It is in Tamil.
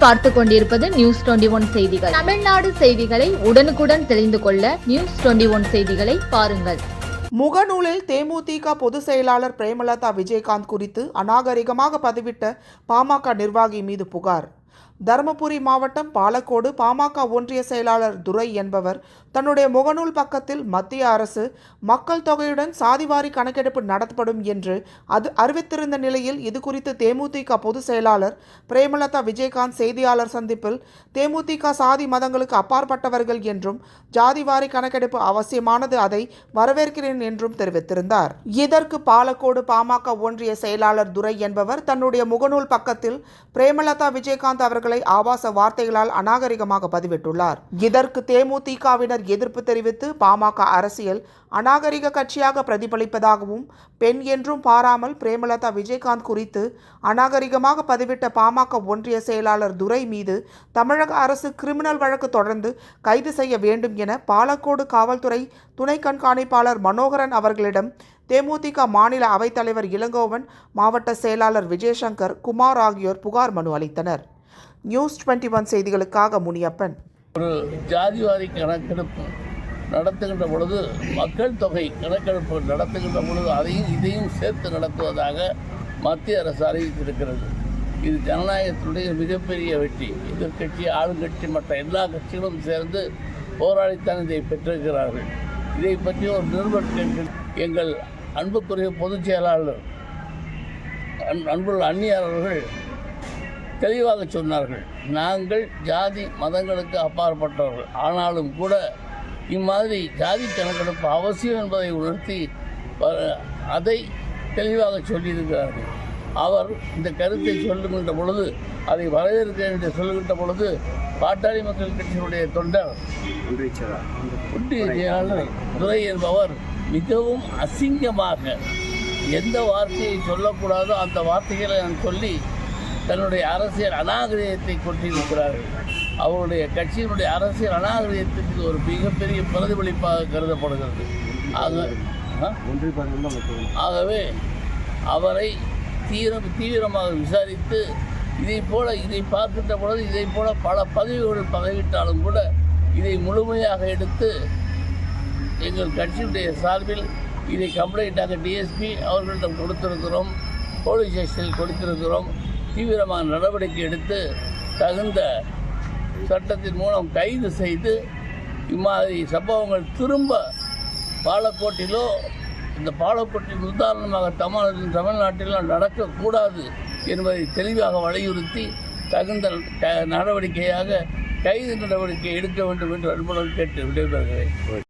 நீங்கள் பார்த்துக் கொண்டிருப்பது நியூஸ் 21 செய்திகள். தமிழ்நாடு செய்திகளை உடனுக்குடன் தெரிந்து கொள்ள நியூஸ் 21 செய்திகளை பாருங்கள். முகநூலில் தேமுதிக பொதுச் செயலாளர் பிரேமலதா விஜயகாந்த் குறித்து அநாகரிகமாக பதிவிட்ட பாமக நிர்வாகி மீது புகார். தருமபுரி மாவட்டம் பாலக்கோடு பாமக ஒன்றிய செயலாளர் துரை என்பவர் தன்னுடைய முகநூல் பக்கத்தில் மத்திய அரசு மக்கள் தொகையுடன் சாதிவாரி கணக்கெடுப்பு நடத்தப்படும் என்று அறிவித்திருந்த நிலையில் இது குறித்து தேமுதிக பொதுச் செயலாளர் பிரேமலதா விஜயகாந்த் செய்தியாளர் சந்திப்பில் தேமுதிக சாதி மதங்களுக்கு அப்பாற்பட்டவர்கள் என்றும் ஜாதிவாரி கணக்கெடுப்பு அவசியமானது, அதை வரவேற்கிறேன் என்றும் தெரிவித்திருந்தார். இதற்கு பாலக்கோடு பாமக ஒன்றிய செயலாளர் துரை என்பவர் தன்னுடைய முகநூல் பக்கத்தில் பிரேமலதா விஜயகாந்த் அவர்கள் ஆபாச வார்த்தைகளால் அநாகரிகமாக பதிவிட்டுள்ளார். இதற்கு தேமுதிகவினர் எதிர்ப்பு தெரிவித்து பாமக அரசியல் அநாகரிக கட்சியாக பிரதிபலிப்பதாகவும் பெண் என்றும் பாராமல் பிரேமலதா விஜயகாந்த் குறித்து அநாகரிகமாக பதிவிட்ட பாமக ஒன்றிய செயலாளர் துரை மீது தமிழக அரசு கிரிமினல் வழக்கு தொடர்ந்து கைது செய்ய வேண்டும் என பாலக்கோடு காவல்துறை துணை கண்காணிப்பாளர் மனோகரன் அவர்களிடம் தேமுதிக மாநில அவைத்தலைவர் இளங்கோவன், மாவட்ட செயலாளர் விஜயசங்கர், குமார் ஆகியோர் புகார் மனு அளித்தனர். நியூஸ் 21 செய்திகளுக்காக முனியப்பன். ஒரு ஜாதிவாரி கணக்கெடுப்பு நடத்துகின்ற பொழுது, மக்கள் தொகை கணக்கெடுப்பு நடத்துகின்ற பொழுது இதையும் சேர்த்து நடத்துவதாக மத்திய அரசு அறிவித்திருக்கிறது. இது ஜனநாயகத்தினுடைய மிகப்பெரிய வெற்றி. எதிர்கட்சி, ஆளுங்கட்சி மற்ற எல்லா கட்சிகளும் சேர்ந்து போராடித்தான் இதை பெற்றிருக்கிறார்கள். இதை பற்றி ஒரு நிருபர் எங்கள் அன்புக்குரிய பொதுச் செயலாளர் அன்புள்ள அந்நியார் அவர்கள் தெளிவாக சொன்னார்கள். நாங்கள் ஜாதி மதங்களுக்கு அப்பாற்பட்டவர்கள், ஆனாலும் கூட இம்மாதிரி ஜாதி கணக்கெடுப்பு அவசியம் என்பதை உணர்த்தி அதை தெளிவாக சொல்லியிருக்கிறார்கள். அவர் இந்த கருத்தை சொல்லுகின்ற பொழுது, அதை வரவேற்கிறேன் என்று சொல்லுகின்ற பொழுது, பாட்டாளி மக்கள் கட்சியினுடைய தொண்டர் ஒன்றிய செயலாளர் துரை என்பவர் மிகவும் அசிங்கமாக எந்த வார்த்தையை சொல்லக்கூடாதோ அந்த வார்த்தைகளை நான் சொல்லி தன்னுடைய அரசியல் அநாகரிகத்தை கொண்டிருக்கிறார்கள். அவருடைய கட்சியினுடைய அரசியல் அநாகரிகத்திற்கு ஒரு மிகப்பெரிய பிரதிபலிப்பாக கருதப்படுகிறது. ஆகவே அவரை தீவிரமாக விசாரித்து இதை பார்க்கின்ற பொழுது இதை போல பல பதவிகள் பதவிட்டாலும் கூட இதை முழுமையாக எடுத்து எங்கள் கட்சியுடைய சார்பில் இதை கம்ப்ளைண்ட்டாக டிஎஸ்பி அவர்களிடம் கொடுத்திருக்கிறோம், போலீஸ் ஸ்டேஷனில் கொடுத்திருக்கிறோம். தீவிரமான நடவடிக்கை எடுத்து தகுந்த சட்டத்தின் மூலம் கைது செய்து இம்மாதிரி சம்பவங்கள் திரும்ப பாலக்கோட்டிலோ, இந்த பாலக்கோட்டின் உதாரணமாக தமிழ்நாட்டிலும் நடக்கக்கூடாது என்பதை தெளிவாக வலியுறுத்தி தகுந்த நடவடிக்கையாக கைது நடவடிக்கை எடுக்க வேண்டும் என்று அன்புடன் கேட்டு விடைபெறுகிறேன்.